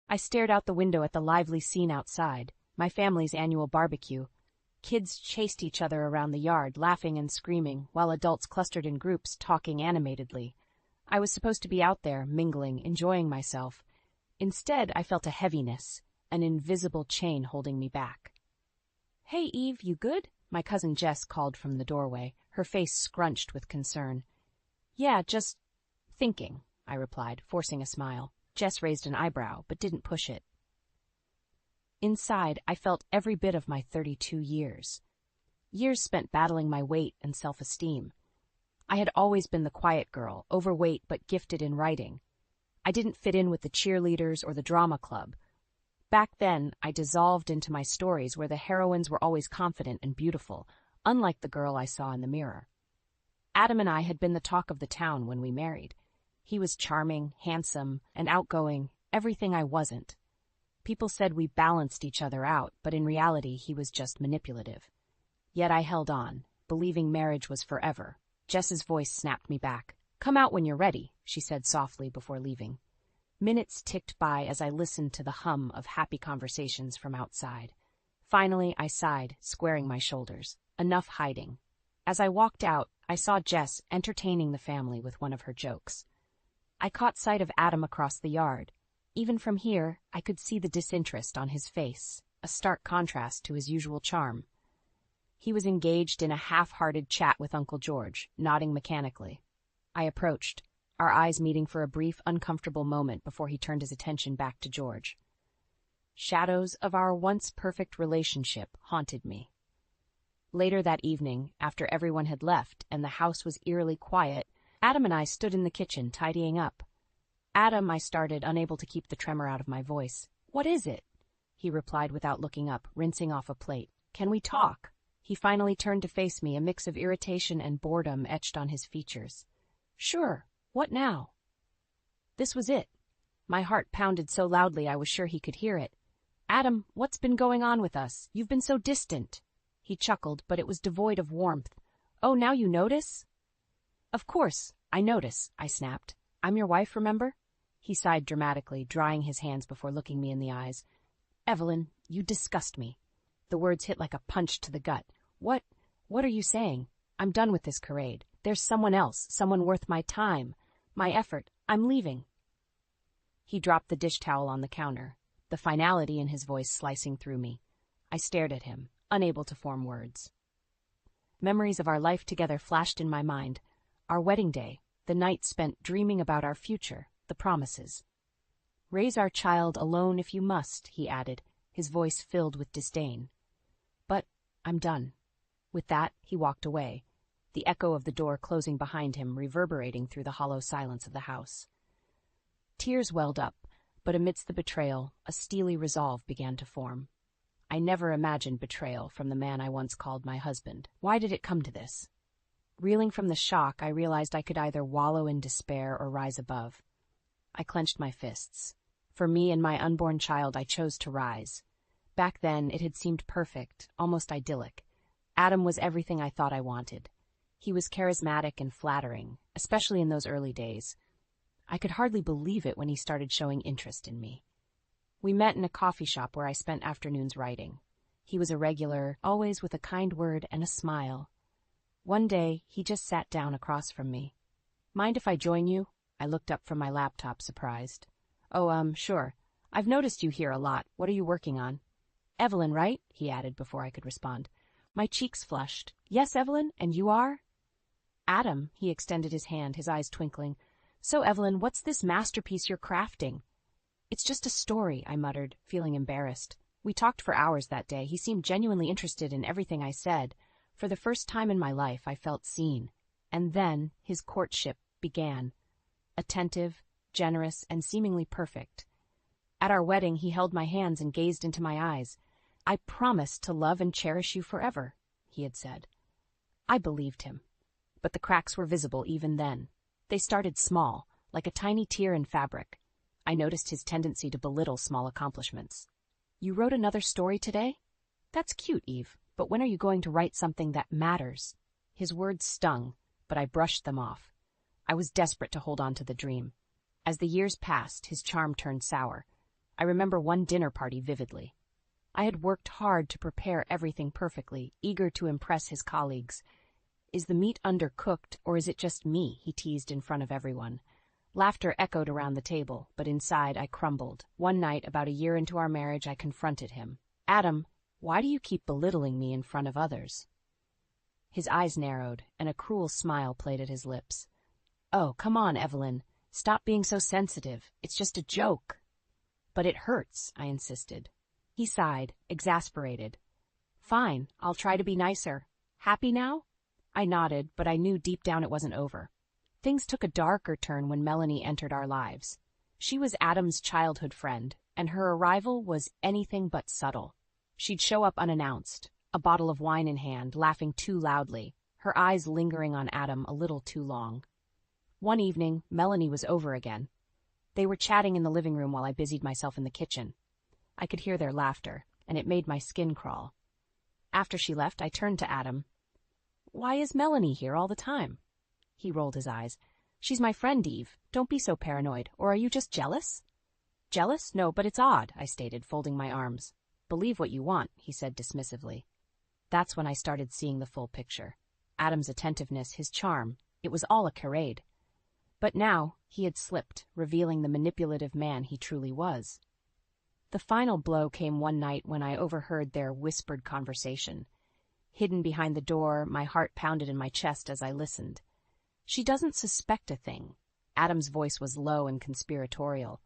I stared out the window at the lively scene outside, my family's annual barbecue. Kids chased each other around the yard, laughing and screaming, while adults clustered in groups, talking animatedly. I was supposed to be out there, mingling, enjoying myself. Instead, I felt a heaviness, an invisible chain holding me back. "Hey, Eve, you good?" My cousin Jess called from the doorway, her face scrunched with concern. "Yeah, just thinking," I replied, forcing a smile. Jess raised an eyebrow, but didn't push it. Inside, I felt every bit of my 32 years. Years spent battling my weight and self-esteem. I had always been the quiet girl, overweight but gifted in writing. I didn't fit in with the cheerleaders or the drama club. Back then, I dissolved into my stories where the heroines were always confident and beautiful, unlike the girl I saw in the mirror. Adam and I had been the talk of the town when we married. He was charming, handsome, and outgoing, everything I wasn't. People said we balanced each other out, but in reality he was just manipulative. Yet I held on, believing marriage was forever. Jess's voice snapped me back. "Come out when you're ready," she said softly before leaving. Minutes ticked by as I listened to the hum of happy conversations from outside. Finally, I sighed, squaring my shoulders. Enough hiding. As I walked out, I saw Jess entertaining the family with one of her jokes. I caught sight of Adam across the yard. Even from here, I could see the disinterest on his face, a stark contrast to his usual charm. He was engaged in a half-hearted chat with Uncle George, nodding mechanically. I approached, our eyes meeting for a brief, uncomfortable moment before he turned his attention back to George. Shadows of our once-perfect relationship haunted me. Later that evening, after everyone had left and the house was eerily quiet, Adam and I stood in the kitchen tidying up. "Adam," I started, unable to keep the tremor out of my voice. "What is it?" He replied without looking up, rinsing off a plate. "Can we talk?" He finally turned to face me, a mix of irritation and boredom etched on his features. "Sure. What now?" This was it. My heart pounded so loudly I was sure he could hear it. "Adam, what's been going on with us? You've been so distant." He chuckled, but it was devoid of warmth. "Oh, now you notice?" "Of course, I notice," I snapped. "I'm your wife, remember?" He sighed dramatically, drying his hands before looking me in the eyes. "Evelyn, you disgust me." The words hit like a punch to the gut. What are you saying? I'm done with this charade. There's someone else, someone worth my time, my effort. I'm leaving." He dropped the dish towel on the counter, the finality in his voice slicing through me. I stared at him, unable to form words. Memories of our life together flashed in my mind. Our wedding day, the night spent dreaming about our future, the promises. "Raise our child alone if you must," he added, his voice filled with disdain. "But I'm done." With that, he walked away, the echo of the door closing behind him reverberating through the hollow silence of the house. Tears welled up, but amidst the betrayal, a steely resolve began to form. I never imagined betrayal from the man I once called my husband. Why did it come to this? Reeling from the shock, I realized I could either wallow in despair or rise above. I clenched my fists. For me and my unborn child, I chose to rise. Back then, it had seemed perfect, almost idyllic. Adam was everything I thought I wanted. He was charismatic and flattering, especially in those early days. I could hardly believe it when he started showing interest in me. We met in a coffee shop where I spent afternoons writing. He was a regular, always with a kind word and a smile. One day, he just sat down across from me. "Mind if I join you?" I looked up from my laptop, surprised. "Oh, sure. I've noticed you here a lot. What are you working on?" "Evelyn, right?" he added before I could respond. My cheeks flushed. "Yes, Evelyn, and you are?" "Adam," he extended his hand, his eyes twinkling. "So, Evelyn, what's this masterpiece you're crafting?" "It's just a story," I muttered, feeling embarrassed. We talked for hours that day. He seemed genuinely interested in everything I said. For the first time in my life, I felt seen. And then his courtship began. Attentive, generous, and seemingly perfect. At our wedding, he held my hands and gazed into my eyes. "I promise to love and cherish you forever," he had said. I believed him. But the cracks were visible even then. They started small, like a tiny tear in fabric. I noticed his tendency to belittle small accomplishments. "You wrote another story today? That's cute, Eve, but when are you going to write something that matters?" His words stung, but I brushed them off. I was desperate to hold on to the dream. As the years passed, his charm turned sour. I remember one dinner party vividly. I had worked hard to prepare everything perfectly, eager to impress his colleagues. "Is the meat undercooked, or is it just me?" he teased in front of everyone. Laughter echoed around the table, but inside I crumbled. One night, about a year into our marriage, I confronted him. "Adam, why do you keep belittling me in front of others?" His eyes narrowed, and a cruel smile played at his lips. "Oh, come on, Evelyn. Stop being so sensitive. It's just a joke." "But it hurts," I insisted. He sighed, exasperated. "Fine, I'll try to be nicer. Happy now?" I nodded, but I knew deep down it wasn't over. Things took a darker turn when Melanie entered our lives. She was Adam's childhood friend, and her arrival was anything but subtle. She'd show up unannounced, a bottle of wine in hand, laughing too loudly, her eyes lingering on Adam a little too long. One evening, Melanie was over again. They were chatting in the living room while I busied myself in the kitchen. I could hear their laughter, and it made my skin crawl. After she left, I turned to Adam. "Why is Melanie here all the time?" He rolled his eyes. "She's my friend, Eve. Don't be so paranoid. Or are you just jealous?" "Jealous? No, but it's odd," I stated, folding my arms. "Believe what you want," he said dismissively. That's when I started seeing the full picture. Adam's attentiveness, his charm, it was all a charade. But now he had slipped, revealing the manipulative man he truly was. The final blow came one night when I overheard their whispered conversation. Hidden behind the door, my heart pounded in my chest as I listened. "She doesn't suspect a thing." Adam's voice was low and conspiratorial.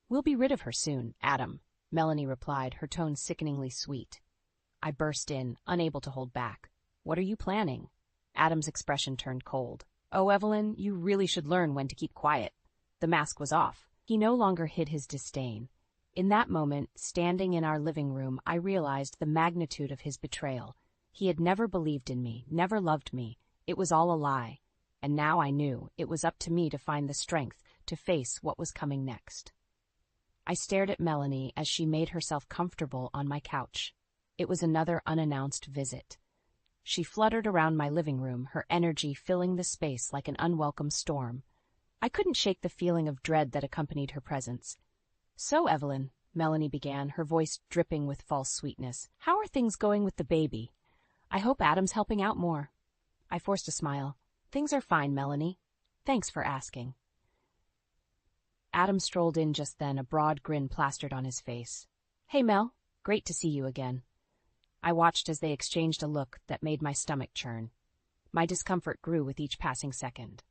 "We'll be rid of her soon, Adam," Melanie replied, her tone sickeningly sweet. I burst in, unable to hold back. "What are you planning?" Adam's expression turned cold. "Oh, Evelyn, you really should learn when to keep quiet." The mask was off. He no longer hid his disdain. In that moment, standing in our living room, I realized the magnitude of his betrayal. He had never believed in me, never loved me. It was all a lie. And now I knew it was up to me to find the strength to face what was coming next. I stared at Melanie as she made herself comfortable on my couch. It was another unannounced visit. She fluttered around my living room, her energy filling the space like an unwelcome storm. I couldn't shake the feeling of dread that accompanied her presence. "So, Evelyn," Melanie began, her voice dripping with false sweetness, "how are things going with the baby? I hope Adam's helping out more." I forced a smile. "Things are fine, Melanie. Thanks for asking." Adam strolled in just then, a broad grin plastered on his face. "Hey, Mel. Great to see you again." I watched as they exchanged a look that made my stomach churn. My discomfort grew with each passing second.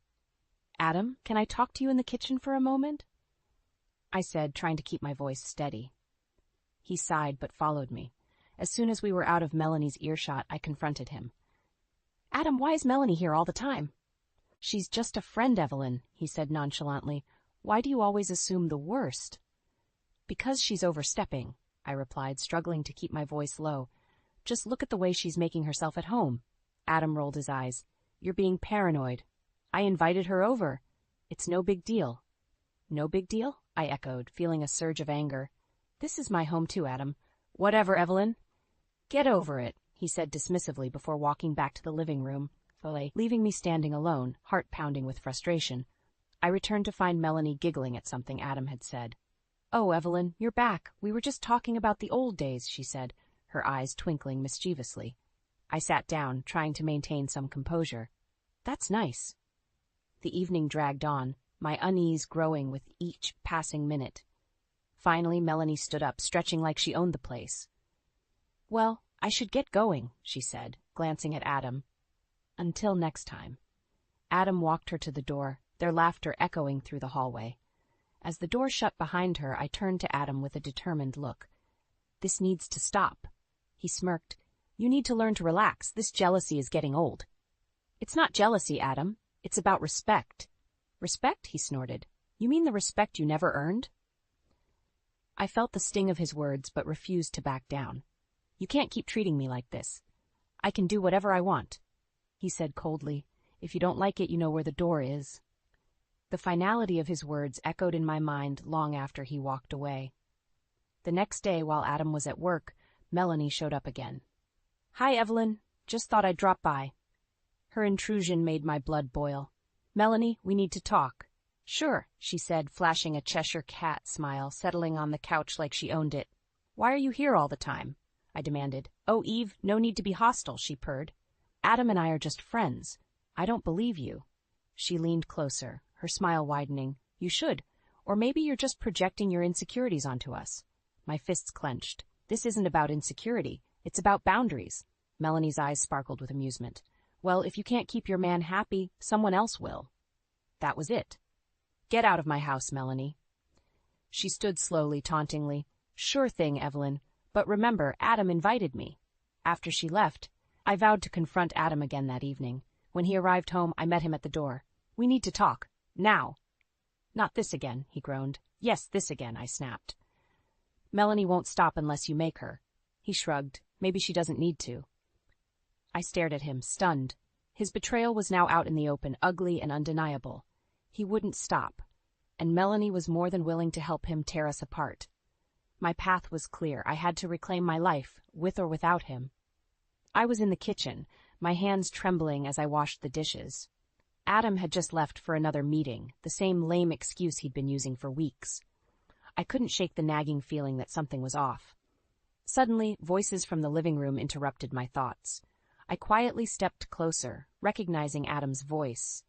"Adam, can I talk to you in the kitchen for a moment?" I said, trying to keep my voice steady. He sighed but followed me. As soon as we were out of Melanie's earshot, I confronted him. "Adam, why is Melanie here all the time?" "She's just a friend, Evelyn," he said nonchalantly. "Why do you always assume the worst?" "Because she's overstepping," I replied, struggling to keep my voice low. "Just look at the way she's making herself at home." Adam rolled his eyes. "You're being paranoid. I invited her over. It's no big deal." "No big deal?" I echoed, feeling a surge of anger. "This is my home too, Adam." "Whatever, Evelyn." "Get over it," he said dismissively before walking back to the living room, leaving me standing alone, heart pounding with frustration. I returned to find Melanie giggling at something Adam had said. "Oh, Evelyn, you're back. We were just talking about the old days," she said, her eyes twinkling mischievously. I sat down, trying to maintain some composure. "That's nice." The evening dragged on, my unease growing with each passing minute. Finally, Melanie stood up, stretching like she owned the place. "Well, I should get going," she said, glancing at Adam. "Until next time." Adam walked her to the door, their laughter echoing through the hallway. As the door shut behind her, I turned to Adam with a determined look. "This needs to stop." He smirked. "You need to learn to relax. This jealousy is getting old." "It's not jealousy, Adam. It's about respect." "Respect?" he snorted. "You mean the respect you never earned?" I felt the sting of his words, but refused to back down. "You can't keep treating me like this. I can do whatever I want." He said coldly, "If you don't like it, you know where the door is." The finality of his words echoed in my mind long after he walked away. The next day, while Adam was at work, Melanie showed up again. "Hi, Evelyn. Just thought I'd drop by." Her intrusion made my blood boil. "Melanie, we need to talk." Sure, she said, flashing a Cheshire cat smile, settling on the couch like she owned it. Why are you here all the time? I demanded. Oh, Eve, no need to be hostile, she purred. Adam and I are just friends. I don't believe you. She leaned closer, her smile widening. You should. Or maybe you're just projecting your insecurities onto us. My fists clenched. This isn't about insecurity. It's about boundaries. Melanie's eyes sparkled with amusement. Well, if you can't keep your man happy, someone else will. That was it. Get out of my house, Melanie. She stood slowly, tauntingly. Sure thing, Evelyn. But remember, Adam invited me. After she left, I vowed to confront Adam again that evening. When he arrived home, I met him at the door. We need to talk. Now. Not this again, he groaned. Yes, this again, I snapped. Melanie won't stop unless you make her. He shrugged. Maybe she doesn't need to. I stared at him, stunned. His betrayal was now out in the open, ugly and undeniable. He wouldn't stop, and Melanie was more than willing to help him tear us apart. My path was clear. I had to reclaim my life, with or without him. I was in the kitchen, my hands trembling as I washed the dishes. Adam had just left for another meeting, the same lame excuse he'd been using for weeks. I couldn't shake the nagging feeling that something was off. Suddenly, voices from the living room interrupted my thoughts. I quietly stepped closer, recognizing Adam's voice.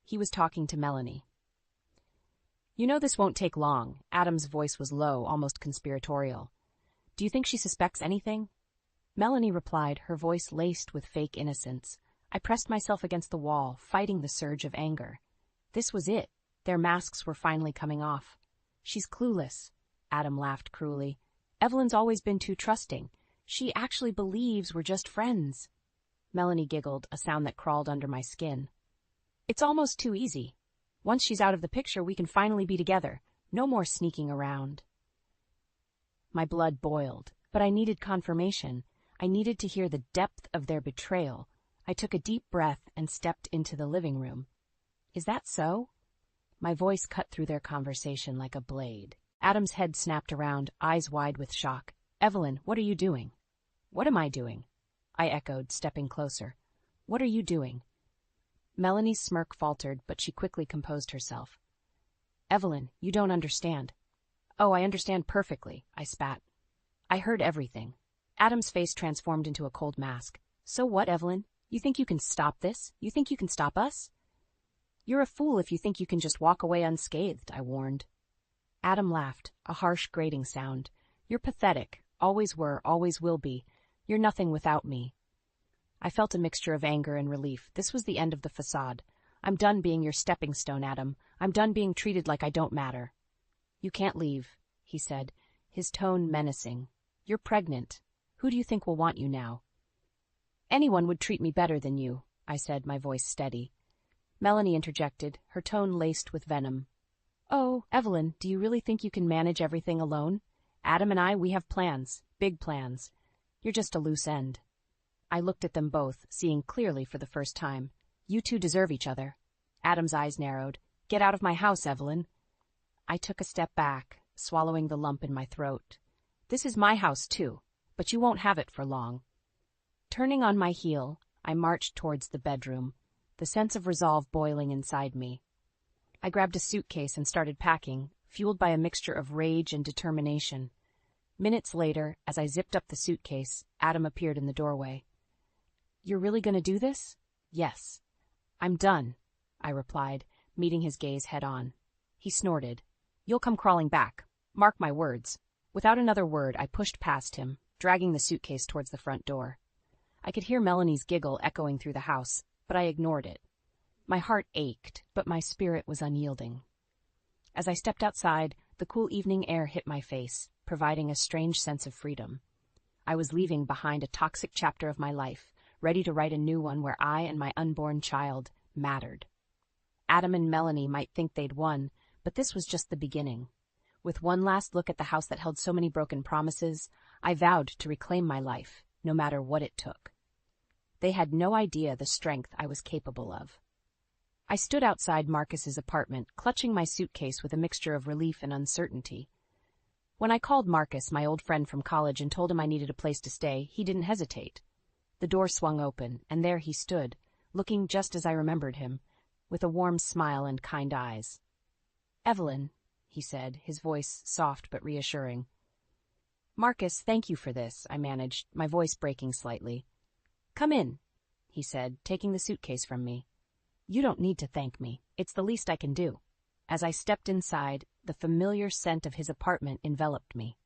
He was talking to Melanie. You know this won't take long. Adam's voice was low, almost conspiratorial. Do you think she suspects anything? Melanie replied, her voice laced with fake innocence. I pressed myself against the wall, fighting the surge of anger. This was it. Their masks were finally coming off. She's clueless. Adam laughed cruelly. Evelyn's always been too trusting. She actually believes we're just friends. Melanie giggled, a sound that crawled under my skin. It's almost too easy. Once she's out of the picture, we can finally be together. No more sneaking around. My blood boiled, but I needed confirmation. I needed to hear the depth of their betrayal. I took a deep breath and stepped into the living room. Is that so? My voice cut through their conversation like a blade. Adam's head snapped around, eyes wide with shock. Evelyn, what are you doing? What am I doing? I echoed, stepping closer. What are you doing? Melanie's smirk faltered, but she quickly composed herself. Evelyn, you don't understand. Oh, I understand perfectly, I spat. I heard everything. Adam's face transformed into a cold mask. So what, Evelyn? You think you can stop this? You think you can stop us? You're a fool if you think you can just walk away unscathed, I warned. Adam laughed, a harsh, grating sound. You're pathetic. Always were, always will be. You're nothing without me. I felt a mixture of anger and relief. This was the end of the facade. I'm done being your stepping stone, Adam. I'm done being treated like I don't matter. You can't leave, he said, his tone menacing. You're pregnant. Who do you think will want you now? Anyone would treat me better than you, I said, my voice steady. Melanie interjected, her tone laced with venom. Oh, Evelyn, do you really think you can manage everything alone? Adam and I, we have plans, big plans. You're just a loose end. I looked at them both, seeing clearly for the first time. You two deserve each other. Adam's eyes narrowed. Get out of my house, Evelyn. I took a step back, swallowing the lump in my throat. This is my house, too, but you won't have it for long. Turning on my heel, I marched towards the bedroom, the sense of resolve boiling inside me. I grabbed a suitcase and started packing, fueled by a mixture of rage and determination. Minutes later, as I zipped up the suitcase, Adam appeared in the doorway. You're really going to do this? Yes. I'm done, I replied, meeting his gaze head-on. He snorted. You'll come crawling back. Mark my words. Without another word, I pushed past him, dragging the suitcase towards the front door. I could hear Melanie's giggle echoing through the house, but I ignored it. My heart ached, but my spirit was unyielding. As I stepped outside, the cool evening air hit my face, providing a strange sense of freedom. I was leaving behind a toxic chapter of my life, ready to write a new one where I and my unborn child mattered. Adam and Melanie might think they'd won, but this was just the beginning. With one last look at the house that held so many broken promises, I vowed to reclaim my life, no matter what it took. They had no idea the strength I was capable of. I stood outside Marcus's apartment, clutching my suitcase with a mixture of relief and uncertainty. When I called Marcus, my old friend from college, and told him I needed a place to stay, he didn't hesitate. The door swung open, and there he stood, looking just as I remembered him, with a warm smile and kind eyes. Evelyn, he said, his voice soft but reassuring. Marcus, thank you for this, I managed, my voice breaking slightly. Come in, he said, taking the suitcase from me. You don't need to thank me. It's the least I can do. As I stepped inside, the familiar scent of his apartment enveloped me.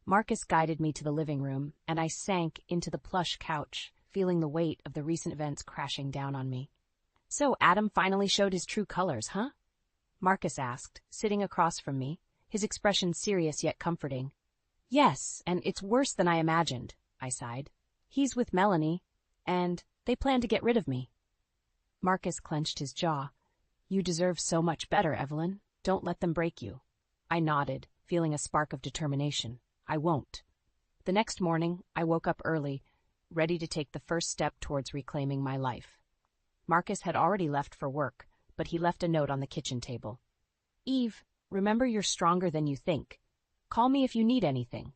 Marcus guided me to the living room, and I sank into the plush couch, feeling the weight of the recent events crashing down on me. So Adam finally showed his true colors, huh? Marcus asked, sitting across from me, his expression serious yet comforting. Yes, and it's worse than I imagined, I sighed. He's with Melanie, and they plan to get rid of me. Marcus clenched his jaw. You deserve so much better, Evelyn. Don't let them break you. I nodded, feeling a spark of determination. I won't. The next morning, I woke up early, ready to take the first step towards reclaiming my life. Marcus had already left for work, but he left a note on the kitchen table. Eve, remember you're stronger than you think. Call me if you need anything.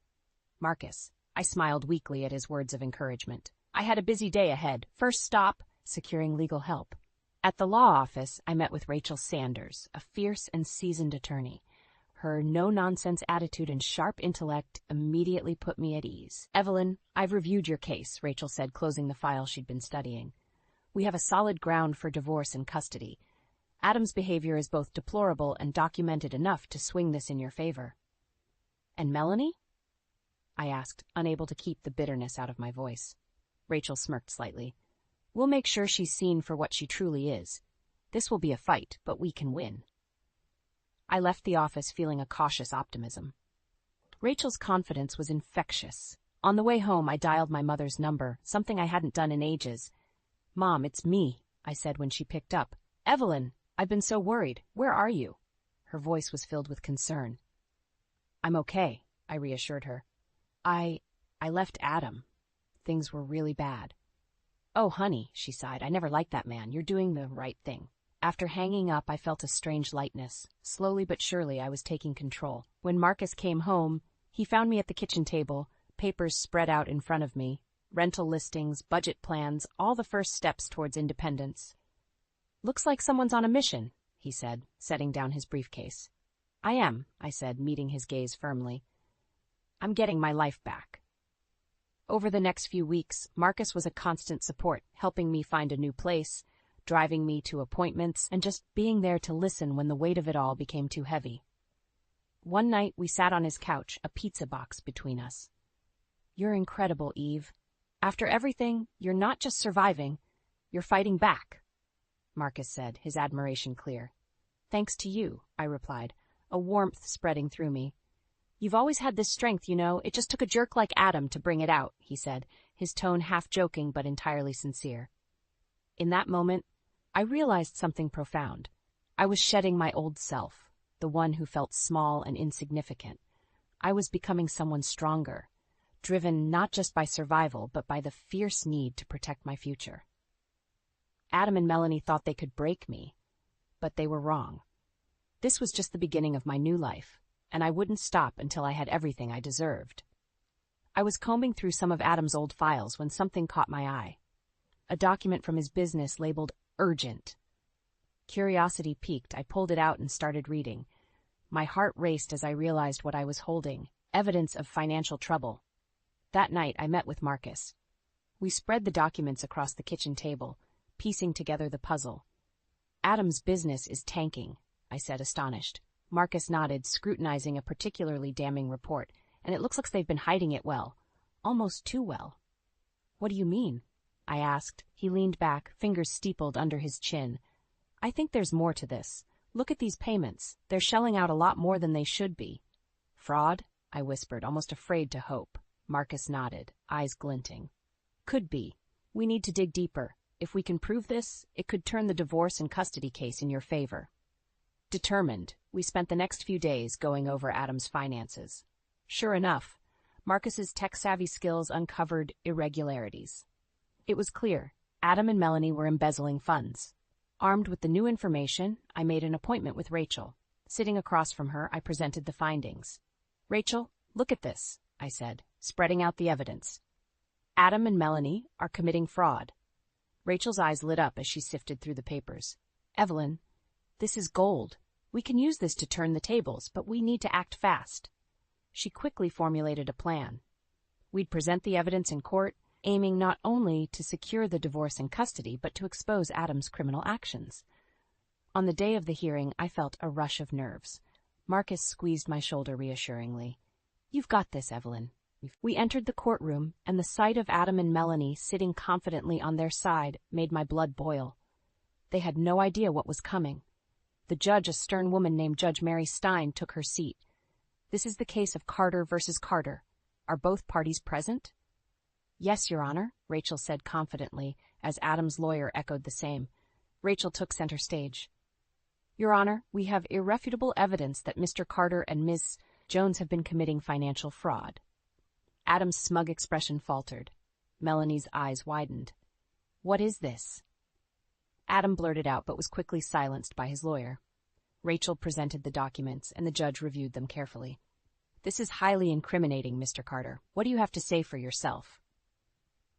Marcus. I smiled weakly at his words of encouragement. I had a busy day ahead. First stop, securing legal help. At the law office, I met with Rachel Sanders, a fierce and seasoned attorney. Her no-nonsense attitude and sharp intellect immediately put me at ease. Evelyn, I've reviewed your case, Rachel said, closing the file she'd been studying. We have a solid ground for divorce and custody. Adam's behavior is both deplorable and documented enough to swing this in your favor. And Melanie? I asked, unable to keep the bitterness out of my voice. Rachel smirked slightly. We'll make sure she's seen for what she truly is. This will be a fight, but we can win. I left the office feeling a cautious optimism. Rachel's confidence was infectious. On the way home, I dialed my mother's number, something I hadn't done in ages. Mom, it's me, I said when she picked up. Evelyn, I've been so worried. Where are you? Her voice was filled with concern. I'm okay, I reassured her. I left Adam. Things were really bad. Oh, honey, she sighed. I never liked that man. You're doing the right thing. After hanging up, I felt a strange lightness. Slowly but surely, I was taking control. When Marcus came home, he found me at the kitchen table, papers spread out in front of me, rental listings, budget plans, all the first steps towards independence. Looks like someone's on a mission, he said, setting down his briefcase. I am, I said, meeting his gaze firmly. I'm getting my life back. Over the next few weeks, Marcus was a constant support, helping me find a new place, driving me to appointments, and just being there to listen when the weight of it all became too heavy. One night, we sat on his couch, a pizza box between us. You're incredible, Eve. After everything, you're not just surviving, you're fighting back, Marcus said, his admiration clear. Thanks to you, I replied, a warmth spreading through me. You've always had this strength, you know. It just took a jerk like Adam to bring it out, he said, his tone half joking but entirely sincere. In that moment, I realized something profound. I was shedding my old self, the one who felt small and insignificant. I was becoming someone stronger, driven not just by survival, but by the fierce need to protect my future. Adam and Melanie thought they could break me, but they were wrong. This was just the beginning of my new life, and I wouldn't stop until I had everything I deserved. I was combing through some of Adam's old files when something caught my eye. A document from his business labeled urgent. Curiosity piqued. I pulled it out and started reading. My heart raced as I realized what I was holding, evidence of financial trouble. That night, I met with Marcus. We spread the documents across the kitchen table, piecing together the puzzle. Adam's business is tanking, I said, astonished. Marcus nodded, scrutinizing a particularly damning report, and it looks like they've been hiding it well. Almost too well. What do you mean? I asked. He leaned back, fingers steepled under his chin. I think there's more to this. Look at these payments. They're shelling out a lot more than they should be. Fraud? I whispered, almost afraid to hope. Marcus nodded, eyes glinting. Could be. We need to dig deeper. If we can prove this, it could turn the divorce and custody case in your favor. Determined, we spent the next few days going over Adam's finances. Sure enough, Marcus's tech-savvy skills uncovered irregularities. It was clear Adam and Melanie were embezzling funds. Armed with the new information, I made an appointment with Rachel. Sitting across from her, I presented the findings. Rachel, look at this, I said, spreading out the evidence. Adam and Melanie are committing fraud. Rachel's eyes lit up as she sifted through the papers. Evelyn, this is gold. We can use this to turn the tables, but we need to act fast. She quickly formulated a plan. We'd present the evidence in court, aiming not only to secure the divorce and custody, but to expose Adam's criminal actions. On the day of the hearing, I felt a rush of nerves. Marcus squeezed my shoulder reassuringly. "You've got this, Evelyn." We entered the courtroom, and the sight of Adam and Melanie sitting confidently on their side made my blood boil. They had no idea what was coming. The judge, a stern woman named Judge Mary Stein, took her seat. "This is the case of Carter versus Carter. Are both parties present?" "Yes, Your Honor," Rachel said confidently, as Adam's lawyer echoed the same. Rachel took center stage. "Your Honor, we have irrefutable evidence that Mr. Carter and Ms. Jones have been committing financial fraud." Adam's smug expression faltered. Melanie's eyes widened. "What is this?" Adam blurted out, but was quickly silenced by his lawyer. Rachel presented the documents, and the judge reviewed them carefully. "This is highly incriminating, Mr. Carter. What do you have to say for yourself?"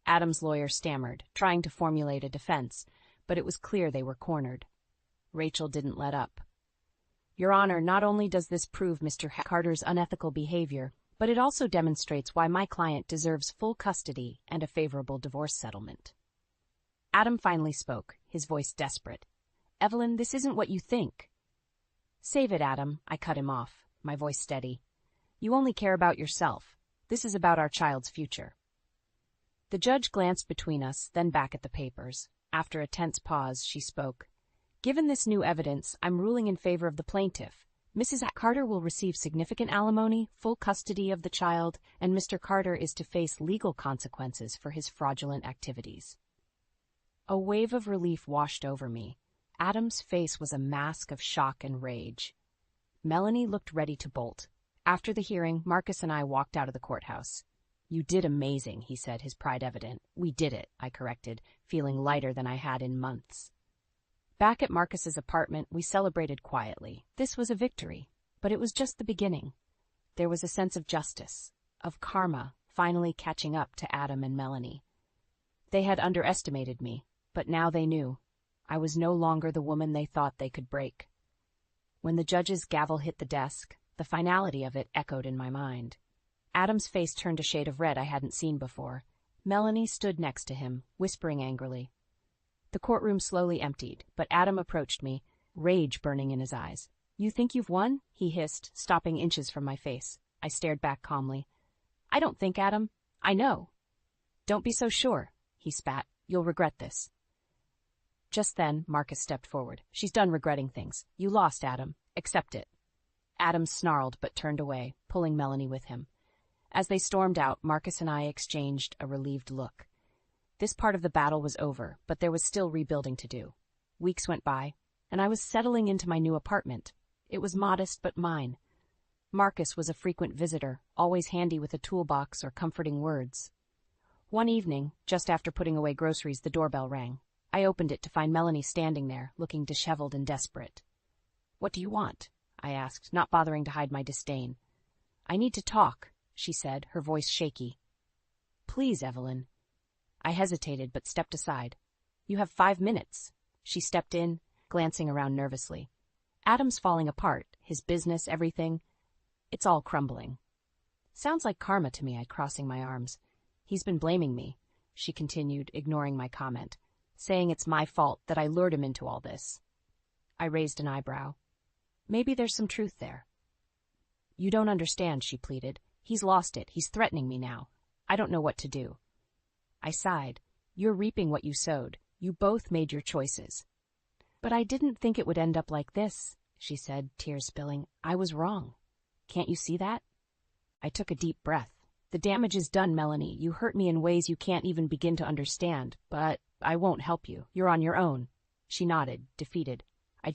Adam's lawyer stammered, trying to formulate a defense, but it was clear they were cornered. Rachel didn't let up. "Your Honor, not only does this prove Mr. Carter's unethical behavior, but it also demonstrates why my client deserves full custody and a favorable divorce settlement." Adam finally spoke, his voice desperate. "Evelyn, this isn't what you think." "Save it, Adam," I cut him off, my voice steady. "You only care about yourself. This is about our child's future." The judge glanced between us, then back at the papers. After a tense pause, she spoke. "Given this new evidence, I'm ruling in favor of the plaintiff. Mrs. Carter will receive significant alimony, full custody of the child, and Mr. Carter is to face legal consequences for his fraudulent activities." A wave of relief washed over me. Adam's face was a mask of shock and rage. Melanie looked ready to bolt. After the hearing, Marcus and I walked out of the courthouse. "You did amazing," he said, his pride evident. "We did it," I corrected, feeling lighter than I had in months. Back at Marcus's apartment, we celebrated quietly. This was a victory, but it was just the beginning. There was a sense of justice, of karma, finally catching up to Adam and Melanie. They had underestimated me, but now they knew. I was no longer the woman they thought they could break. When the judge's gavel hit the desk, the finality of it echoed in my mind. Adam's face turned a shade of red I hadn't seen before. Melanie stood next to him, whispering angrily. The courtroom slowly emptied, but Adam approached me, rage burning in his eyes. "You think you've won?" he hissed, stopping inches from my face. I stared back calmly. "I don't think, Adam. I know." "Don't be so sure," he spat. "You'll regret this." Just then, Marcus stepped forward. "She's done regretting things. You lost, Adam. Accept it." Adam snarled but turned away, pulling Melanie with him. As they stormed out, Marcus and I exchanged a relieved look. This part of the battle was over, but there was still rebuilding to do. Weeks went by, and I was settling into my new apartment. It was modest but mine. Marcus was a frequent visitor, always handy with a toolbox or comforting words. One evening, just after putting away groceries, the doorbell rang. I opened it to find Melanie standing there, looking disheveled and desperate. "What do you want?" I asked, not bothering to hide my disdain. "I need to talk," she said, her voice shaky. "Please, Evelyn." I hesitated but stepped aside. "You have 5 minutes." She stepped in, glancing around nervously. "Adam's falling apart, his business, everything. It's all crumbling." "Sounds like karma to me," I crossing my arms. "He's been blaming me," she continued, ignoring my comment, "saying it's my fault that I lured him into all this." I raised an eyebrow. "Maybe there's some truth there." "You don't understand," she pleaded. "He's lost it. He's threatening me now. I don't know what to do." I sighed. "You're reaping what you sowed. You both made your choices." "But I didn't think it would end up like this," she said, tears spilling. "I was wrong. Can't you see that?" I took a deep breath. "The damage is done, Melanie. You hurt me in ways you can't even begin to understand, but I won't help you. You're on your own." She nodded, defeated. I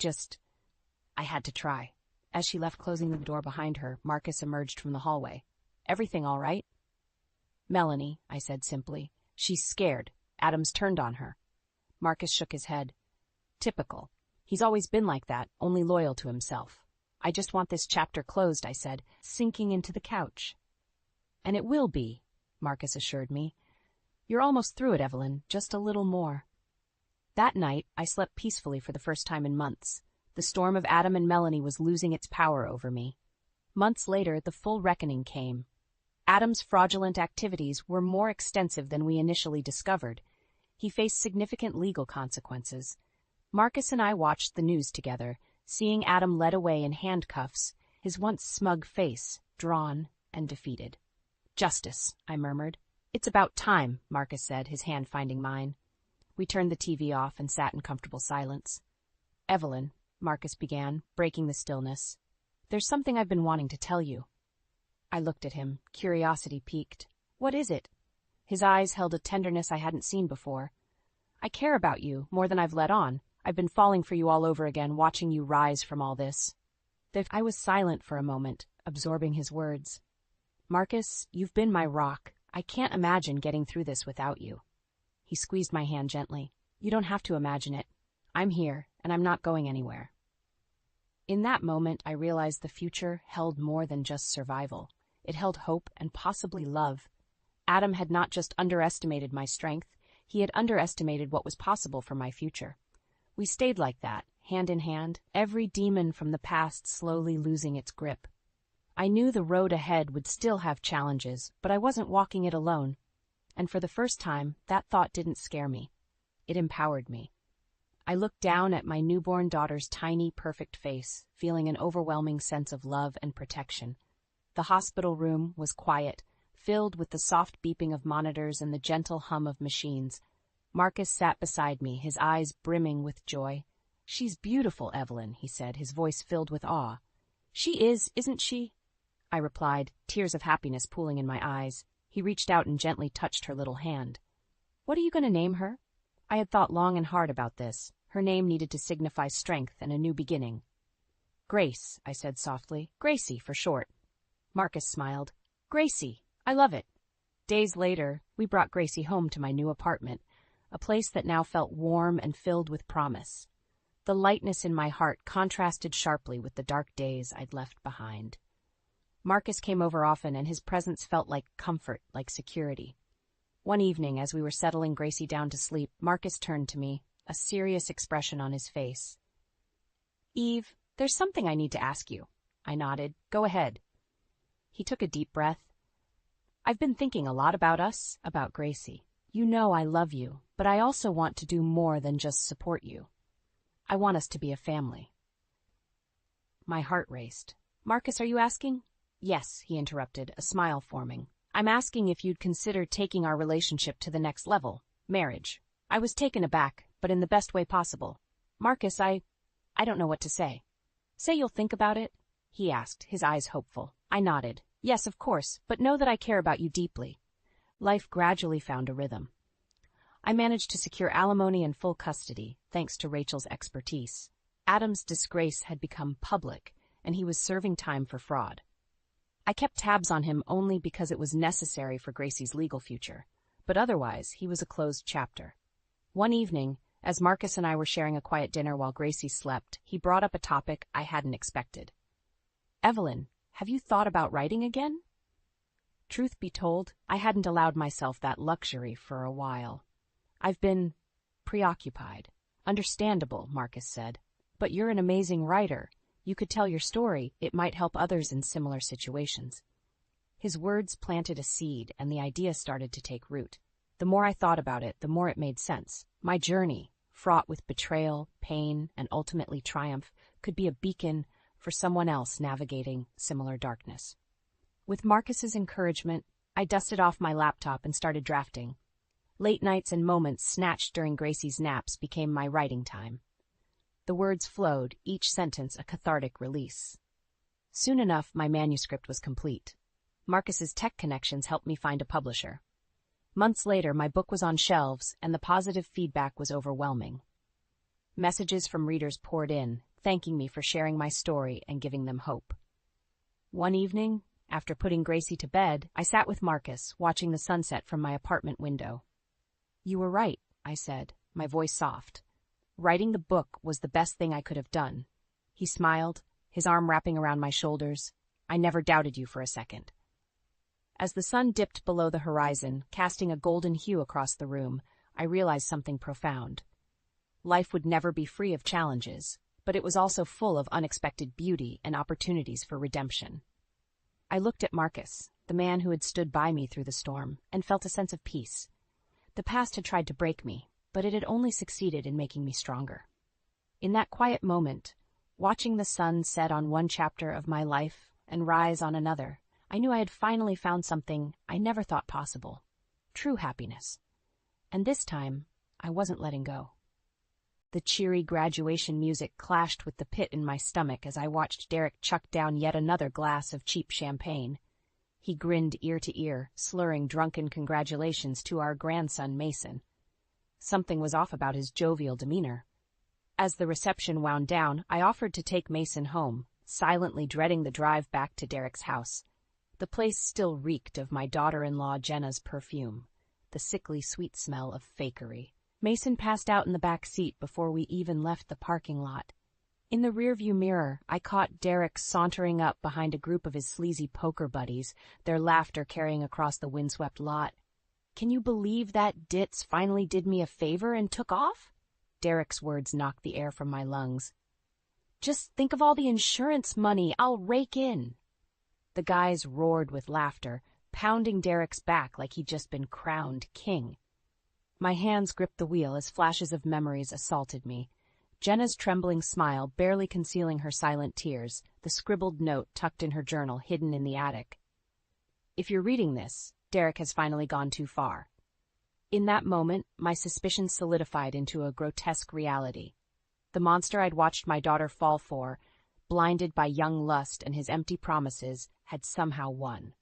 had to try." As she left, closing the door behind her, Marcus emerged from the hallway. "Everything all right?" "Melanie," I said simply. "She's scared. Adam's turned on her." Marcus shook his head. "Typical. He's always been like that, only loyal to himself." "I just want this chapter closed," I said, sinking into the couch. "And it will be," Marcus assured me. "You're almost through it, Evelyn, just a little more." That night, I slept peacefully for the first time in months. The storm of Adam and Melanie was losing its power over me. Months later, the full reckoning came. Adam's fraudulent activities were more extensive than we initially discovered. He faced significant legal consequences. Marcus and I watched the news together, seeing Adam led away in handcuffs, his once smug face drawn and defeated. "Justice," I murmured. "It's about time," Marcus said, his hand finding mine. We turned the TV off and sat in comfortable silence. "Evelyn," Marcus began, breaking the stillness, "there's something I've been wanting to tell you." I looked at him, curiosity piqued. "What is it?" His eyes held a tenderness I hadn't seen before. "I care about you more than I've let on. I've been falling for you all over again, watching you rise from all this." I was silent for a moment, absorbing his words. "Marcus, you've been my rock. I can't imagine getting through this without you." He squeezed my hand gently. "You don't have to imagine it. I'm here, and I'm not going anywhere." In that moment, I realized the future held more than just survival. It held hope and possibly love. Adam had not just underestimated my strength, he had underestimated what was possible for my future. We stayed like that, hand in hand, every demon from the past slowly losing its grip. I knew the road ahead would still have challenges, but I wasn't walking it alone. And for the first time, that thought didn't scare me. It empowered me. I looked down at my newborn daughter's tiny, perfect face, feeling an overwhelming sense of love and protection. The hospital room was quiet, filled with the soft beeping of monitors and the gentle hum of machines. Marcus sat beside me, his eyes brimming with joy. "She's beautiful, Evelyn," he said, his voice filled with awe. "She is, isn't she?" I replied, tears of happiness pooling in my eyes. He reached out and gently touched her little hand. "What are you going to name her?" I had thought long and hard about this. Her name needed to signify strength and a new beginning. "Grace," I said softly. "Gracie, for short." Marcus smiled. "Gracie, I love it." Days later, we brought Gracie home to my new apartment, a place that now felt warm and filled with promise. The lightness in my heart contrasted sharply with the dark days I'd left behind. Marcus came over often, and his presence felt like comfort, like security. One evening, as we were settling Gracie down to sleep, Marcus turned to me, a serious expression on his face. "Eve, there's something I need to ask you." I nodded. "Go ahead." He took a deep breath. "I've been thinking a lot about us, about Gracie. You know I love you, but I also want to do more than just support you. I want us to be a family." My heart raced. "Marcus, are you asking?" "Yes," he interrupted, a smile forming. "I'm asking if you'd consider taking our relationship to the next level, marriage." I was taken aback, but in the best way possible. "Marcus, I don't know what to say." "Say you'll think about it?" he asked, his eyes hopeful. I nodded. "Yes, of course, but know that I care about you deeply." Life gradually found a rhythm. I managed to secure alimony and full custody, thanks to Rachel's expertise. Adam's disgrace had become public, and he was serving time for fraud. I kept tabs on him only because it was necessary for Gracie's legal future, but otherwise he was a closed chapter. One evening, as Marcus and I were sharing a quiet dinner while Gracie slept, he brought up a topic I hadn't expected. "Evelyn, have you thought about writing again?" Truth be told, I hadn't allowed myself that luxury for a while. "I've been preoccupied." "Understandable," Marcus said. "But you're an amazing writer. You could tell your story. It might help others in similar situations." His words planted a seed, and the idea started to take root. The more I thought about it, the more it made sense. My journey, fraught with betrayal, pain, and ultimately triumph, could be a beacon for someone else navigating similar darkness. With Marcus's encouragement, I dusted off my laptop and started drafting. Late nights and moments snatched during Gracie's naps became my writing time. The words flowed, each sentence a cathartic release. Soon enough, my manuscript was complete. Marcus's tech connections helped me find a publisher. Months later, my book was on shelves, and the positive feedback was overwhelming. Messages from readers poured in, thanking me for sharing my story and giving them hope. One evening, after putting Gracie to bed, I sat with Marcus, watching the sunset from my apartment window. "You were right," I said, my voice soft. "Writing the book was the best thing I could have done." He smiled, his arm wrapping around my shoulders. "I never doubted you for a second." As the sun dipped below the horizon, casting a golden hue across the room, I realized something profound. Life would never be free of challenges, but it was also full of unexpected beauty and opportunities for redemption. I looked at Marcus, the man who had stood by me through the storm, and felt a sense of peace. The past had tried to break me, but it had only succeeded in making me stronger. In that quiet moment, watching the sun set on one chapter of my life and rise on another, I knew I had finally found something I never thought possible: true happiness. And this time, I wasn't letting go. The cheery graduation music clashed with the pit in my stomach as I watched Derek chuck down yet another glass of cheap champagne. He grinned ear to ear, slurring drunken congratulations to our grandson Mason. Something was off about his jovial demeanor. As the reception wound down, I offered to take Mason home, silently dreading the drive back to Derek's house. The place still reeked of my daughter-in-law Jenna's perfume, the sickly sweet smell of fakery. Mason passed out in the back seat before we even left the parking lot. In the rearview mirror, I caught Derek sauntering up behind a group of his sleazy poker buddies, their laughter carrying across the windswept lot. "Can you believe that ditz finally did me a favor and took off?" Derek's words knocked the air from my lungs. "Just think of all the insurance money I'll rake in." The guys roared with laughter, pounding Derek's back like he'd just been crowned king. My hands gripped the wheel as flashes of memories assaulted me. Jenna's trembling smile barely concealing her silent tears, the scribbled note tucked in her journal hidden in the attic. "If you're reading this, Derek has finally gone too far." In that moment, my suspicions solidified into a grotesque reality. The monster I'd watched my daughter fall for, blinded by young lust and his empty promises, had somehow won.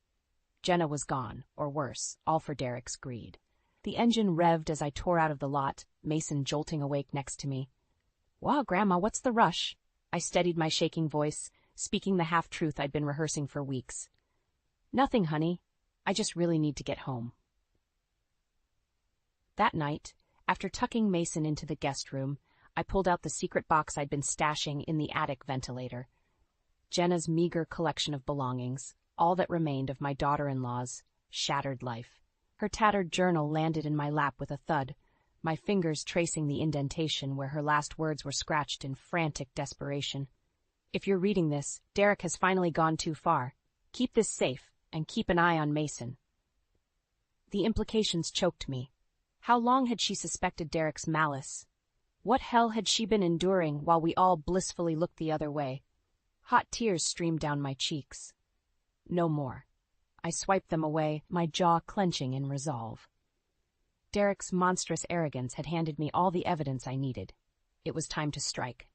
Jenna was gone, or worse, all for Derek's greed. The engine revved as I tore out of the lot, Mason jolting awake next to me. "Wow, Grandma, what's the rush?" I steadied my shaking voice, speaking the half-truth I'd been rehearsing for weeks. "Nothing, honey. I just really need to get home." That night, after tucking Mason into the guest room, I pulled out the secret box I'd been stashing in the attic ventilator. Jenna's meager collection of belongings, all that remained of my daughter-in-law's shattered life. Her tattered journal landed in my lap with a thud, my fingers tracing the indentation where her last words were scratched in frantic desperation. "If you're reading this, Derek has finally gone too far. Keep this safe, and keep an eye on Mason." The implications choked me. How long had she suspected Derek's malice? What hell had she been enduring while we all blissfully looked the other way? Hot tears streamed down my cheeks. No more. I swiped them away, my jaw clenching in resolve. Derek's monstrous arrogance had handed me all the evidence I needed. It was time to strike.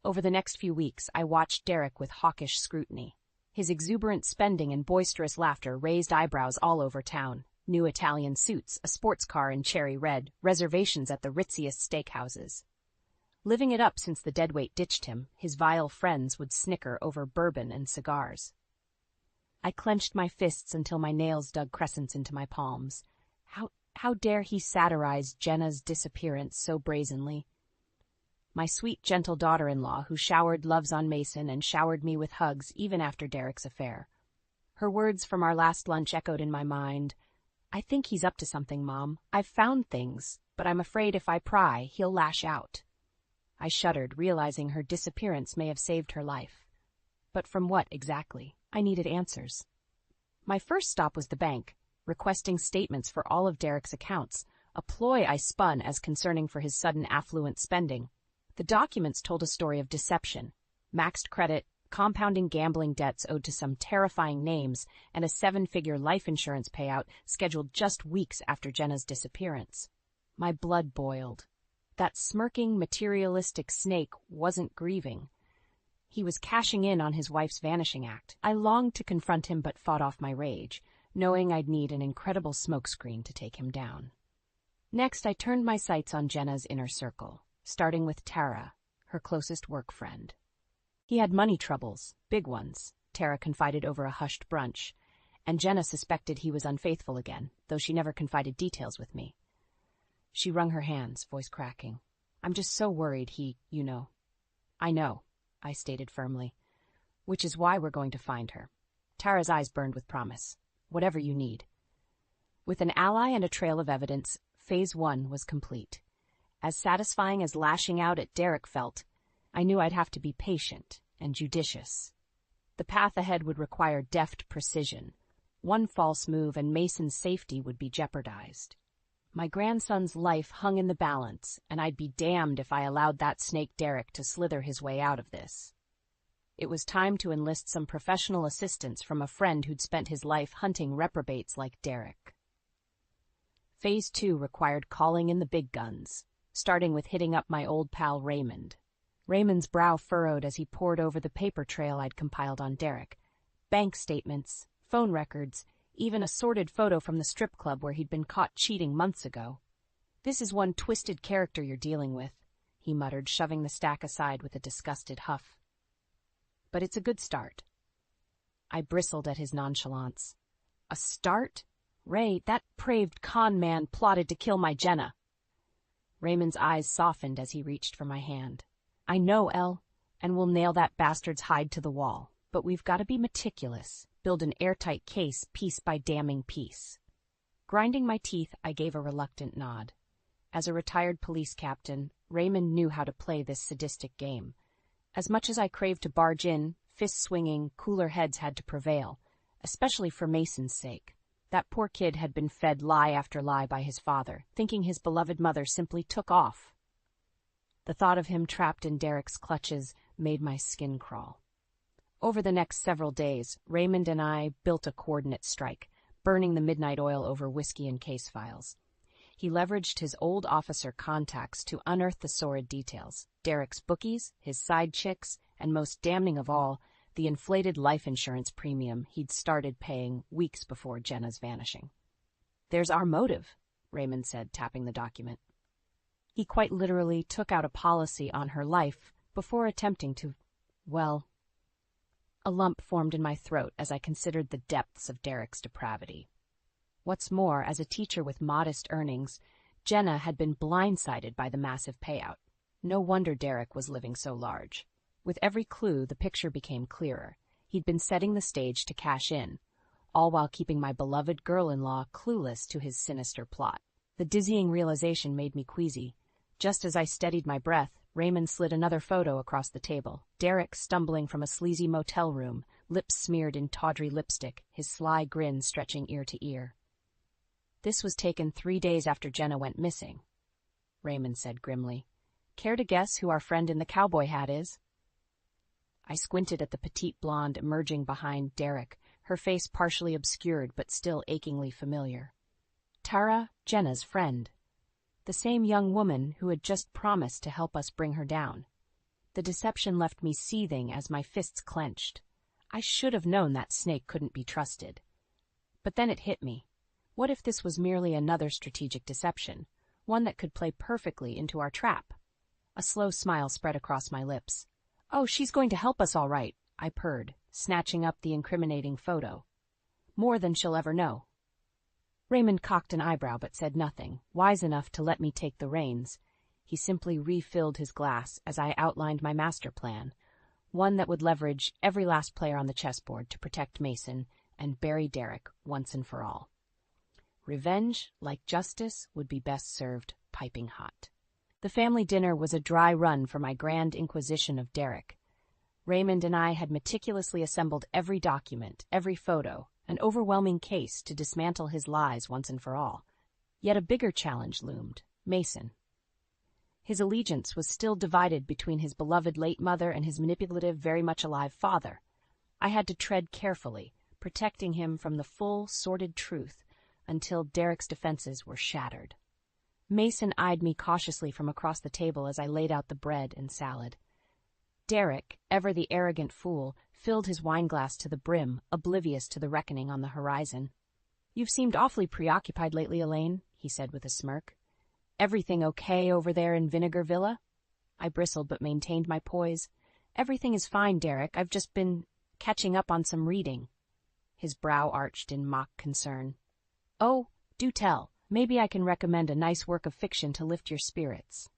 Over the next few weeks, I watched Derek with hawkish scrutiny. His exuberant spending and boisterous laughter raised eyebrows all over town. New Italian suits, a sports car in cherry red, reservations at the ritziest steakhouses. Living it up since the deadweight ditched him, his vile friends would snicker over bourbon and cigars. I clenched my fists until my nails dug crescents into my palms. How dare he satirize Jenna's disappearance so brazenly? My sweet, gentle daughter-in-law who showered loves on Mason and showered me with hugs even after Derek's affair. Her words from our last lunch echoed in my mind. "I think he's up to something, Mom. I've found things, but I'm afraid if I pry, he'll lash out." I shuddered, realizing her disappearance may have saved her life. But from what exactly? I needed answers. My first stop was the bank, requesting statements for all of Derek's accounts, a ploy I spun as concerning for his sudden affluent spending. The documents told a story of deception, maxed credit, compounding gambling debts owed to some terrifying names, and a 7-figure life insurance payout scheduled just weeks after Jenna's disappearance. My blood boiled. That smirking, materialistic snake wasn't grieving. He was cashing in on his wife's vanishing act. I longed to confront him but fought off my rage, knowing I'd need an incredible smokescreen to take him down. Next, I turned my sights on Jenna's inner circle, starting with Tara, her closest work friend. He had money troubles, big ones, Tara confided over a hushed brunch, and Jenna suspected he was unfaithful again, though she never confided details with me. She wrung her hands, voice cracking. "I'm just so worried you know." "I know," I stated firmly, "which is why we're going to find her." Tara's eyes burned with promise. "Whatever you need." With an ally and a trail of evidence, Phase 1 was complete. As satisfying as lashing out at Derek felt, I knew I'd have to be patient and judicious. The path ahead would require deft precision. One false move and Mason's safety would be jeopardized. My grandson's life hung in the balance, and I'd be damned if I allowed that snake Derek to slither his way out of this. It was time to enlist some professional assistance from a friend who'd spent his life hunting reprobates like Derek. Phase 2 required calling in the big guns, starting with hitting up my old pal Raymond. Raymond's brow furrowed as he pored over the paper trail I'd compiled on Derek. Bank statements, phone records, even a sordid photo from the strip club where he'd been caught cheating months ago. "This is one twisted character you're dealing with," he muttered, shoving the stack aside with a disgusted huff. "But it's a good start." I bristled at his nonchalance. "A start? Ray, that praved con man plotted to kill my Jenna." Raymond's eyes softened as he reached for my hand. "I know, Elle, and we'll nail that bastard's hide to the wall. But we've got to be meticulous, build an airtight case piece by damning piece." Grinding my teeth, I gave a reluctant nod. As a retired police captain, Raymond knew how to play this sadistic game. As much as I craved to barge in, fist-swinging, cooler heads had to prevail, especially for Mason's sake. That poor kid had been fed lie after lie by his father, thinking his beloved mother simply took off. The thought of him trapped in Derek's clutches made my skin crawl. Over the next several days, Raymond and I built a coordinate strike, burning the midnight oil over whiskey and case files. He leveraged his old officer contacts to unearth the sordid details: Derek's bookies, his side chicks, and most damning of all, the inflated life insurance premium he'd started paying weeks before Jenna's vanishing. "There's our motive," Raymond said, tapping the document. He quite literally took out a policy on her life before attempting to, well... A lump formed in my throat as I considered the depths of Derek's depravity. What's more, as a teacher with modest earnings, Jenna had been blindsided by the massive payout. No wonder Derek was living so large. With every clue, the picture became clearer. He'd been setting the stage to cash in, all while keeping my beloved girl-in-law clueless to his sinister plot. The dizzying realization made me queasy. Just as I steadied my breath, Raymond slid another photo across the table. Derek stumbling from a sleazy motel room, lips smeared in tawdry lipstick, his sly grin stretching ear to ear. "This was taken 3 days after Jenna went missing," Raymond said grimly. "Care to guess who our friend in the cowboy hat is?" I squinted at the petite blonde emerging behind Derek, her face partially obscured but still achingly familiar. Tara, Jenna's friend. The same young woman who had just promised to help us bring her down. The deception left me seething as my fists clenched. I should have known that snake couldn't be trusted. But then it hit me. What if this was merely another strategic deception, one that could play perfectly into our trap? A slow smile spread across my lips. "Oh, she's going to help us all right," I purred, snatching up the incriminating photo. "More than she'll ever know." Raymond cocked an eyebrow but said nothing, wise enough to let me take the reins. He simply refilled his glass as I outlined my master plan, one that would leverage every last player on the chessboard to protect Mason and bury Derek once and for all. Revenge, like justice, would be best served piping hot. The family dinner was a dry run for my grand inquisition of Derek. Raymond and I had meticulously assembled every document, every photo, an overwhelming case to dismantle his lies once and for all. Yet a bigger challenge loomed: Mason. His allegiance was still divided between his beloved late mother and his manipulative, very much alive father. I had to tread carefully, protecting him from the full, sordid truth until Derek's defenses were shattered. Mason eyed me cautiously from across the table as I laid out the bread and salad. Derek, ever the arrogant fool, filled his wineglass to the brim, oblivious to the reckoning on the horizon. "You've seemed awfully preoccupied lately, Elaine," he said with a smirk. "Everything okay over there in Vinegar Villa?" I bristled but maintained my poise. "Everything is fine, Derek. I've just been catching up on some reading." His brow arched in mock concern. "Oh, do tell. Maybe I can recommend a nice work of fiction to lift your spirits."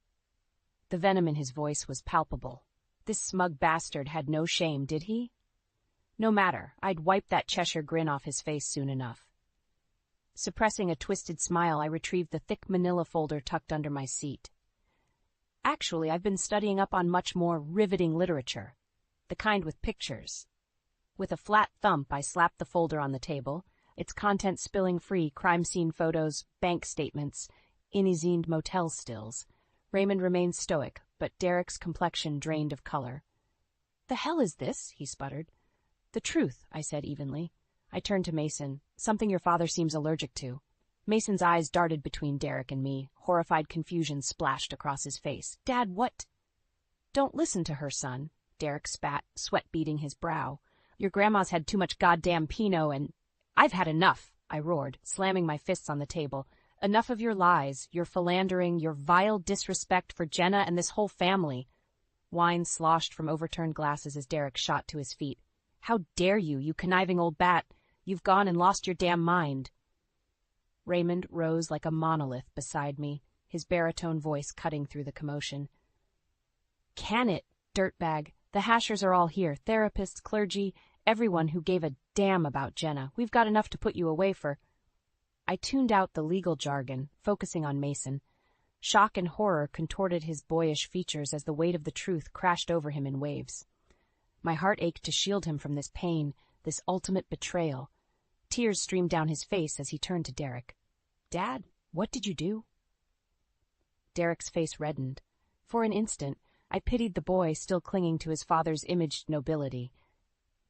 The venom in his voice was palpable. This smug bastard had no shame, did he? No matter, I'd wipe that Cheshire grin off his face soon enough. Suppressing a twisted smile, I retrieved the thick manila folder tucked under my seat. Actually, I've been studying up on much more riveting literature. The kind with pictures. With a flat thump, I slapped the folder on the table, its contents spilling free: crime scene photos, bank statements, Inizined motel stills. Raymond remained stoic, but Derek's complexion drained of color. "The hell is this?" he sputtered. "The truth," I said evenly. I turned to Mason. "Something your father seems allergic to." Mason's eyes darted between Derek and me. Horrified confusion splashed across his face. "Dad, what—" "Don't listen to her, son," Derek spat, sweat beading his brow. "Your grandma's had too much goddamn Pinot and—" "I've had enough," I roared, slamming my fists on the table. "Enough of your lies, your philandering, your vile disrespect for Jenna and this whole family." Wine sloshed from overturned glasses as Derek shot to his feet. "How dare you, you conniving old bat! You've gone and lost your damn mind." Raymond rose like a monolith beside me, his baritone voice cutting through the commotion. "Can it, dirtbag? The Hashers are all here, therapists, clergy, everyone who gave a damn about Jenna. We've got enough to put you away for—" I tuned out the legal jargon, focusing on Mason. Shock and horror contorted his boyish features as the weight of the truth crashed over him in waves. My heart ached to shield him from this pain, this ultimate betrayal. Tears streamed down his face as he turned to Derek. "Dad, what did you do?" Derek's face reddened. For an instant, I pitied the boy still clinging to his father's imaged nobility.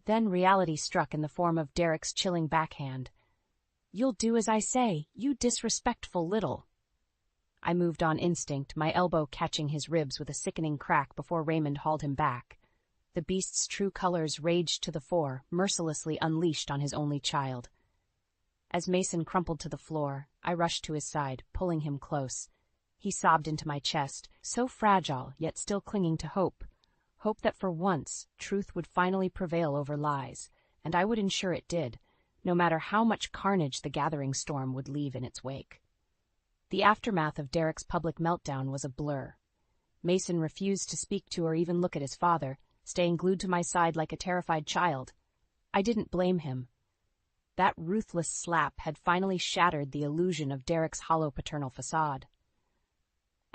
Then reality struck in the form of Derek's chilling backhand. "You'll do as I say, you disrespectful little—" I moved on instinct, my elbow catching his ribs with a sickening crack before Raymond hauled him back. The beast's true colors raged to the fore, mercilessly unleashed on his only child. As Mason crumpled to the floor, I rushed to his side, pulling him close. He sobbed into my chest, so fragile, yet still clinging to hope. Hope that for once, truth would finally prevail over lies, and I would ensure it did, no matter how much carnage the gathering storm would leave in its wake. The aftermath of Derek's public meltdown was a blur. Mason refused to speak to or even look at his father, staying glued to my side like a terrified child. I didn't blame him. That ruthless slap had finally shattered the illusion of Derek's hollow paternal facade.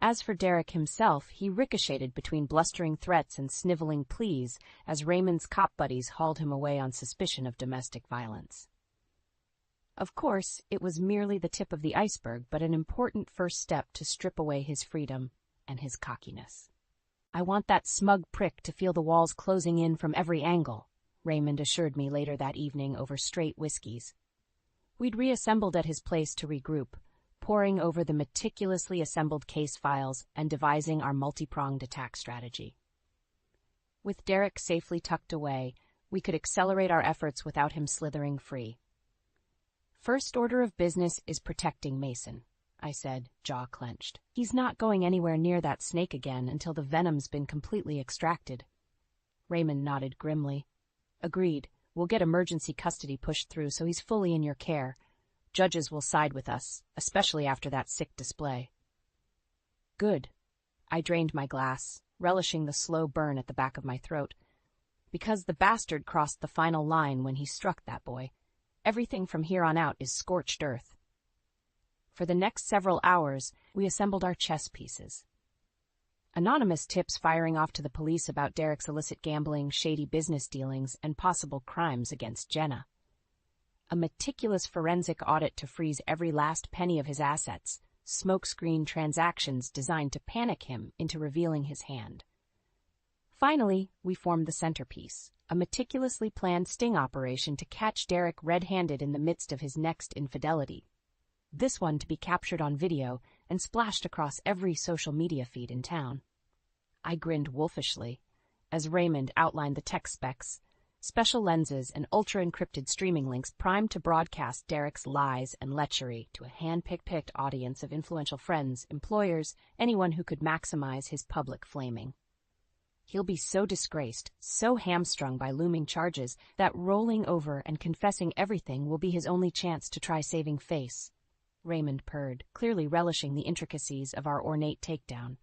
As for Derek himself, he ricocheted between blustering threats and sniveling pleas as Raymond's cop buddies hauled him away on suspicion of domestic violence. Of course, it was merely the tip of the iceberg, but an important first step to strip away his freedom and his cockiness. "I want that smug prick to feel the walls closing in from every angle," Raymond assured me later that evening over straight whiskeys. We'd reassembled at his place to regroup, poring over the meticulously assembled case files and devising our multi-pronged attack strategy. With Derek safely tucked away, we could accelerate our efforts without him slithering free. "First order of business is protecting Mason," I said, jaw clenched. "He's not going anywhere near that snake again until the venom's been completely extracted." Raymond nodded grimly. "Agreed. We'll get emergency custody pushed through so he's fully in your care. Judges will side with us, especially after that sick display." "Good." I drained my glass, relishing the slow burn at the back of my throat. "Because the bastard crossed the final line when he struck that boy. Everything from here on out is scorched earth." For the next several hours, we assembled our chess pieces. Anonymous tips firing off to the police about Derek's illicit gambling, shady business dealings, and possible crimes against Jenna. A meticulous forensic audit to freeze every last penny of his assets, smokescreen transactions designed to panic him into revealing his hand. Finally, we formed the centerpiece, a meticulously planned sting operation to catch Derek red-handed in the midst of his next infidelity. This one to be captured on video and splashed across every social media feed in town. I grinned wolfishly as Raymond outlined the tech specs: special lenses and ultra-encrypted streaming links primed to broadcast Derek's lies and lechery to a hand-picked audience of influential friends, employers, anyone who could maximize his public flaming. He'll be so disgraced, so hamstrung by looming charges, that rolling over and confessing everything will be his only chance to try saving face. Raymond purred, clearly relishing the intricacies of our ornate takedown.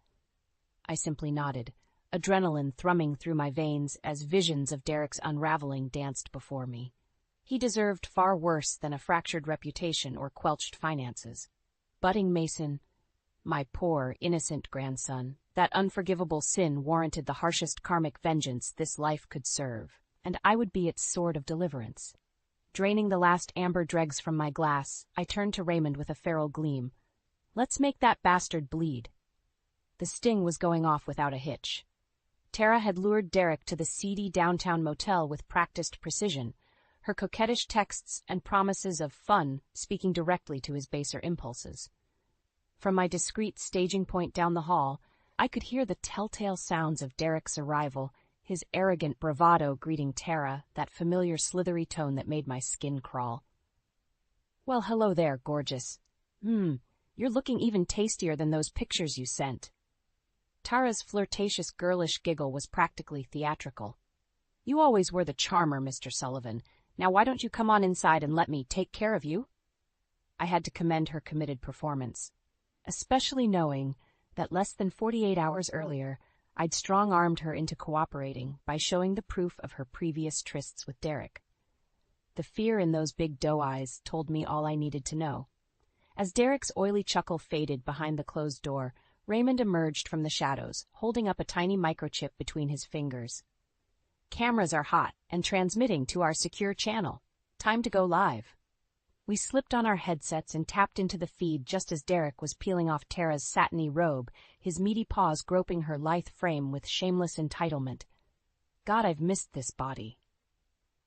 I simply nodded, adrenaline thrumming through my veins as visions of Derek's unraveling danced before me. He deserved far worse than a fractured reputation or quelched finances. Budding Mason My poor, innocent grandson. That unforgivable sin warranted the harshest karmic vengeance this life could serve, and I would be its sword of deliverance. Draining the last amber dregs from my glass, I turned to Raymond with a feral gleam. Let's make that bastard bleed. The sting was going off without a hitch. Tara had lured Derek to the seedy downtown motel with practiced precision, her coquettish texts and promises of fun speaking directly to his baser impulses. From my discreet staging point down the hall, I could hear the telltale sounds of Derek's arrival, his arrogant bravado greeting Tara, that familiar slithery tone that made my skin crawl. Well, hello there, gorgeous. You're looking even tastier than those pictures you sent. Tara's flirtatious girlish giggle was practically theatrical. You always were the charmer, Mr. Sullivan. Now why don't you come on inside and let me take care of you? I had to commend her committed performance, especially knowing that less than 48 hours earlier, I'd strong-armed her into cooperating by showing the proof of her previous trysts with Derek. The fear in those big doe eyes told me all I needed to know. As Derek's oily chuckle faded behind the closed door, Raymond emerged from the shadows, holding up a tiny microchip between his fingers. Cameras are hot and transmitting to our secure channel. Time to go live. We slipped on our headsets and tapped into the feed just as Derek was peeling off Tara's satiny robe, his meaty paws groping her lithe frame with shameless entitlement. God, I've missed this body.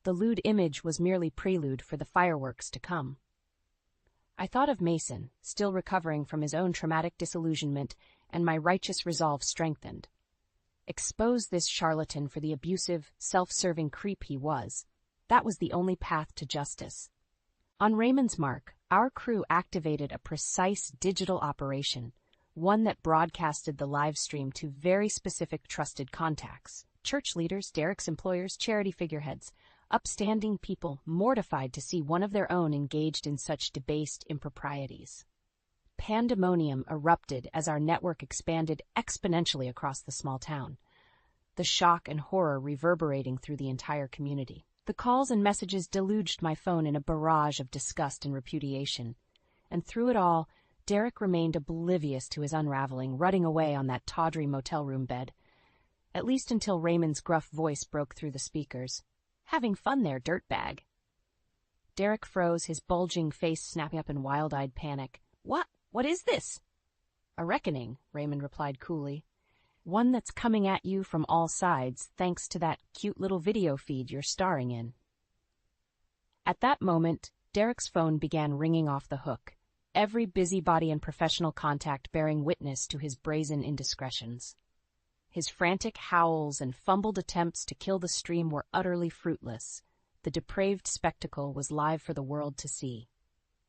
The lewd image was merely prelude for the fireworks to come. I thought of Mason, still recovering from his own traumatic disillusionment, and my righteous resolve strengthened. Expose this charlatan for the abusive, self-serving creep he was. That was the only path to justice. On Raymond's mark, our crew activated a precise digital operation, one that broadcasted the live stream to very specific trusted contacts, church leaders, Derek's employers, charity figureheads, upstanding people mortified to see one of their own engaged in such debased improprieties. Pandemonium erupted as our network expanded exponentially across the small town, the shock and horror reverberating through the entire community. The calls and messages deluged my phone in a barrage of disgust and repudiation, and through it all, Derek remained oblivious to his unraveling, rutting away on that tawdry motel room bed, at least until Raymond's gruff voice broke through the speakers. Having fun there, dirtbag. Derek froze, his bulging face snapping up in wild-eyed panic. What is this? A reckoning, Raymond replied coolly. One that's coming at you from all sides, thanks to that cute little video feed you're starring in. At that moment, Derek's phone began ringing off the hook, every busybody and professional contact bearing witness to his brazen indiscretions. His frantic howls and fumbled attempts to kill the stream were utterly fruitless. The depraved spectacle was live for the world to see.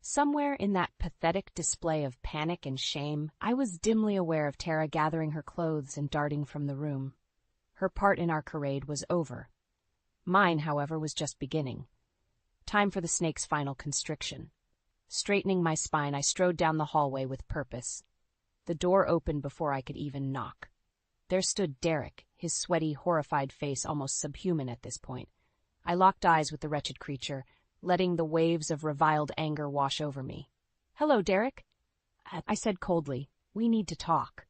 Somewhere in that pathetic display of panic and shame, I was dimly aware of Tara gathering her clothes and darting from the room. Her part in our charade was over. Mine, however, was just beginning. Time for the snake's final constriction. Straightening my spine, I strode down the hallway with purpose. The door opened before I could even knock. There stood Derek, his sweaty, horrified face almost subhuman at this point. I locked eyes with the wretched creature, letting the waves of reviled anger wash over me. "Hello, Derek," I said coldly. "We need to talk."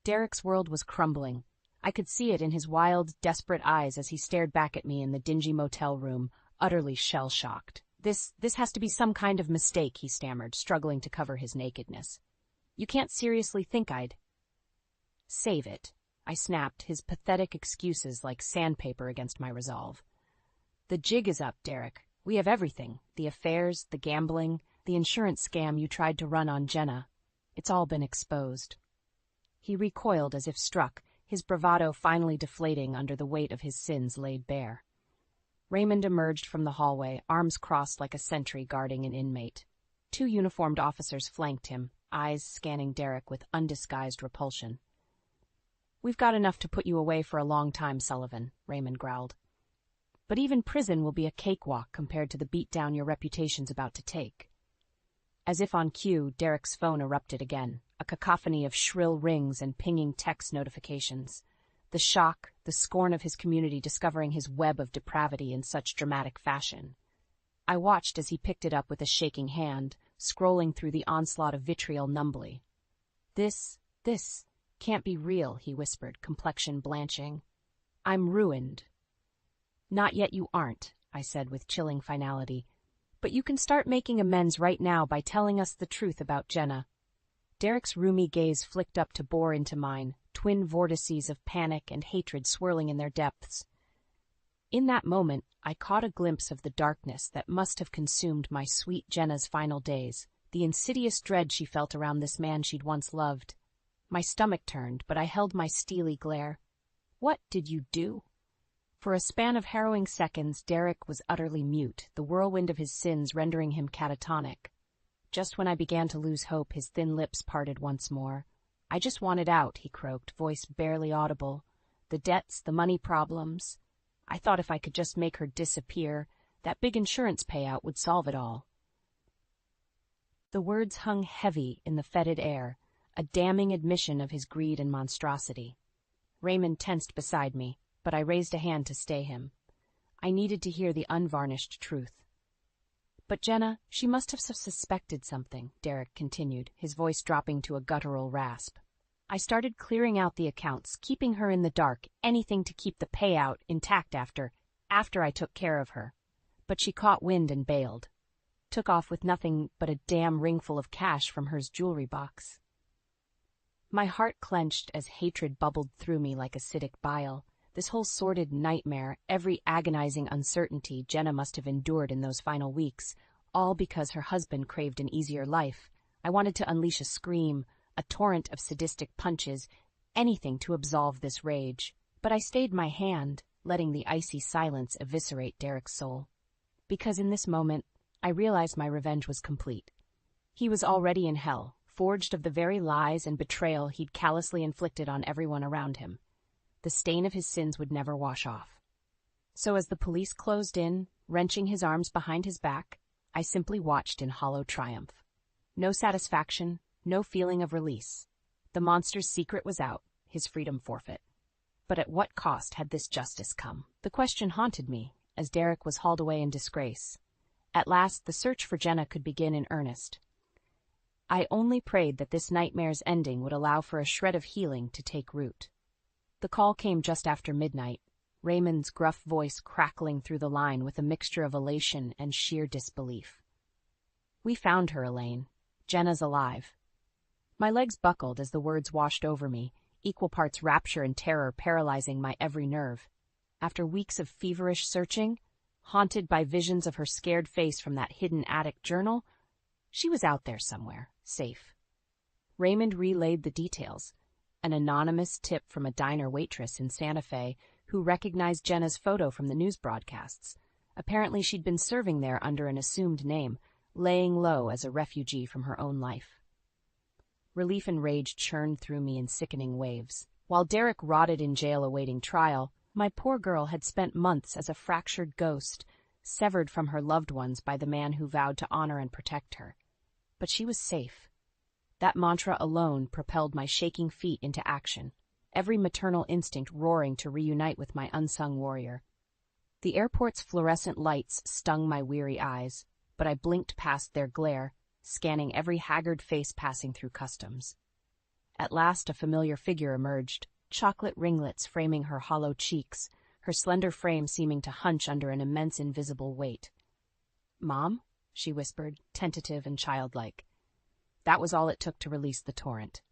Derek's world was crumbling. I could see it in his wild, desperate eyes as he stared back at me in the dingy motel room, utterly shell-shocked. This has to be some kind of mistake," he stammered, struggling to cover his nakedness. "You can't seriously think I'd—" "Save it," I snapped, his pathetic excuses like sandpaper against my resolve. "The jig is up, Derek. We have everything, the affairs, the gambling, the insurance scam you tried to run on Jenna. It's all been exposed." He recoiled as if struck, his bravado finally deflating under the weight of his sins laid bare. Raymond emerged from the hallway, arms crossed like a sentry guarding an inmate. 2 uniformed officers flanked him, eyes scanning Derek with undisguised repulsion. "We've got enough to put you away for a long time, Sullivan," Raymond growled. "But even prison will be a cakewalk compared to the beatdown your reputation's about to take." As if on cue, Derek's phone erupted again, a cacophony of shrill rings and pinging text notifications. The shock, the scorn of his community discovering his web of depravity in such dramatic fashion. I watched as he picked it up with a shaking hand, scrolling through the onslaught of vitriol numbly. This can't be real, he whispered, complexion blanching. I'm ruined. Not yet you aren't, I said with chilling finality. But you can start making amends right now by telling us the truth about Jenna. Derek's roomy gaze flicked up to bore into mine, twin vortices of panic and hatred swirling in their depths. In that moment, I caught a glimpse of the darkness that must have consumed my sweet Jenna's final days, the insidious dread she felt around this man she'd once loved. My stomach turned, but I held my steely glare. What did you do? For a span of harrowing seconds, Derek was utterly mute, the whirlwind of his sins rendering him catatonic. Just when I began to lose hope, his thin lips parted once more. I just wanted out, he croaked, voice barely audible. The debts, the money problems. I thought if I could just make her disappear, that big insurance payout would solve it all. The words hung heavy in the fetid air, a damning admission of his greed and monstrosity. Raymond tensed beside me, but I raised a hand to stay him. I needed to hear the unvarnished truth. But Jenna, she must have suspected something, Derek continued, his voice dropping to a guttural rasp. I started clearing out the accounts, keeping her in the dark, anything to keep the payout intact after I took care of her. But she caught wind and bailed. Took off with nothing but a damn ringful of cash from her jewelry box. My heart clenched as hatred bubbled through me like acidic bile. This whole sordid nightmare, every agonizing uncertainty Jenna must have endured in those final weeks, all because her husband craved an easier life. I wanted to unleash a scream, a torrent of sadistic punches, anything to absolve this rage. But I stayed my hand, letting the icy silence eviscerate Derek's soul. Because in this moment, I realized my revenge was complete. He was already in hell, forged of the very lies and betrayal he'd callously inflicted on everyone around him. The stain of his sins would never wash off. So as the police closed in, wrenching his arms behind his back, I simply watched in hollow triumph. No satisfaction, no feeling of release. The monster's secret was out, his freedom forfeit. But at what cost had this justice come? The question haunted me, as Derek was hauled away in disgrace. At last, the search for Jenna could begin in earnest. I only prayed that this nightmare's ending would allow for a shred of healing to take root. The call came just after midnight, Raymond's gruff voice crackling through the line with a mixture of elation and sheer disbelief. We found her, Elaine. Jenna's alive. My legs buckled as the words washed over me, equal parts rapture and terror paralyzing my every nerve. After weeks of feverish searching, haunted by visions of her scared face from that hidden attic journal, she was out there somewhere, safe. Raymond relayed the details. An anonymous tip from a diner waitress in Santa Fe who recognized Jenna's photo from the news broadcasts. Apparently she'd been serving there under an assumed name, laying low as a refugee from her own life. Relief and rage churned through me in sickening waves. While Derek rotted in jail awaiting trial, my poor girl had spent months as a fractured ghost, severed from her loved ones by the man who vowed to honor and protect her. But she was safe. That mantra alone propelled my shaking feet into action, every maternal instinct roaring to reunite with my unsung warrior. The airport's fluorescent lights stung my weary eyes, but I blinked past their glare, scanning every haggard face passing through customs. At last a familiar figure emerged, chocolate ringlets framing her hollow cheeks, her slender frame seeming to hunch under an immense invisible weight. "Mom?" she whispered, tentative and childlike. That was all it took to release the torrent.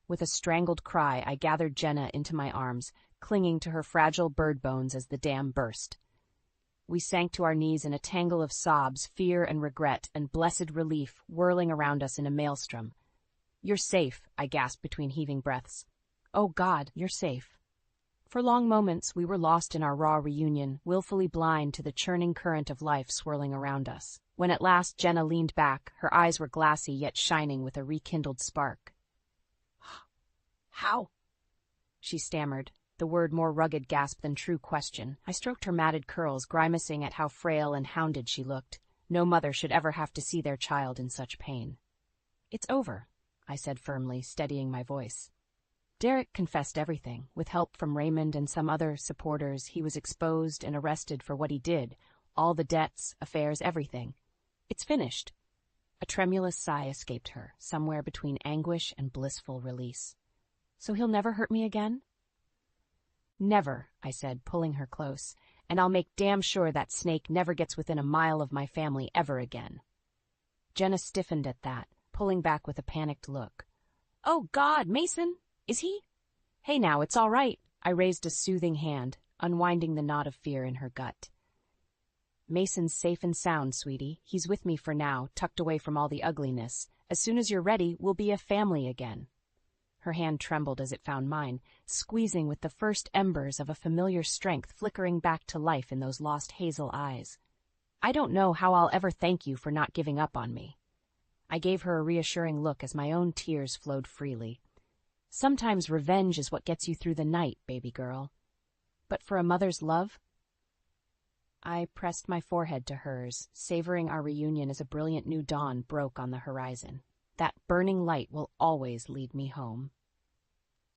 With a strangled cry, I gathered Jenna into my arms, clinging to her fragile bird bones as the dam burst. We sank to our knees in a tangle of sobs, fear and regret, and blessed relief whirling around us in a maelstrom. "You're safe," I gasped between heaving breaths. "Oh God, you're safe." For long moments, we were lost in our raw reunion, willfully blind to the churning current of life swirling around us. When at last Jenna leaned back, her eyes were glassy yet shining with a rekindled spark. "How?" she stammered, the word more rugged gasp than true question. I stroked her matted curls, grimacing at how frail and hounded she looked. No mother should ever have to see their child in such pain. "It's over," I said firmly, steadying my voice. Derek confessed everything. With help from Raymond and some other supporters, he was exposed and arrested for what he did. All the debts, affairs, everything. "It's finished." A tremulous sigh escaped her, somewhere between anguish and blissful release. So he'll never hurt me again? Never, I said, pulling her close, and I'll make damn sure that snake never gets within a mile of my family ever again. Jenna stiffened at that, pulling back with a panicked look. Oh, God, Mason, is he? Hey now, it's all right. I raised a soothing hand, unwinding the knot of fear in her gut. Mason's safe and sound, sweetie. He's with me for now, tucked away from all the ugliness. As soon as you're ready, we'll be a family again. Her hand trembled as it found mine, squeezing with the first embers of a familiar strength flickering back to life in those lost hazel eyes. I don't know how I'll ever thank you for not giving up on me. I gave her a reassuring look as my own tears flowed freely. Sometimes revenge is what gets you through the night, baby girl. But for a mother's love? I pressed my forehead to hers, savoring our reunion as a brilliant new dawn broke on the horizon. That burning light will always lead me home.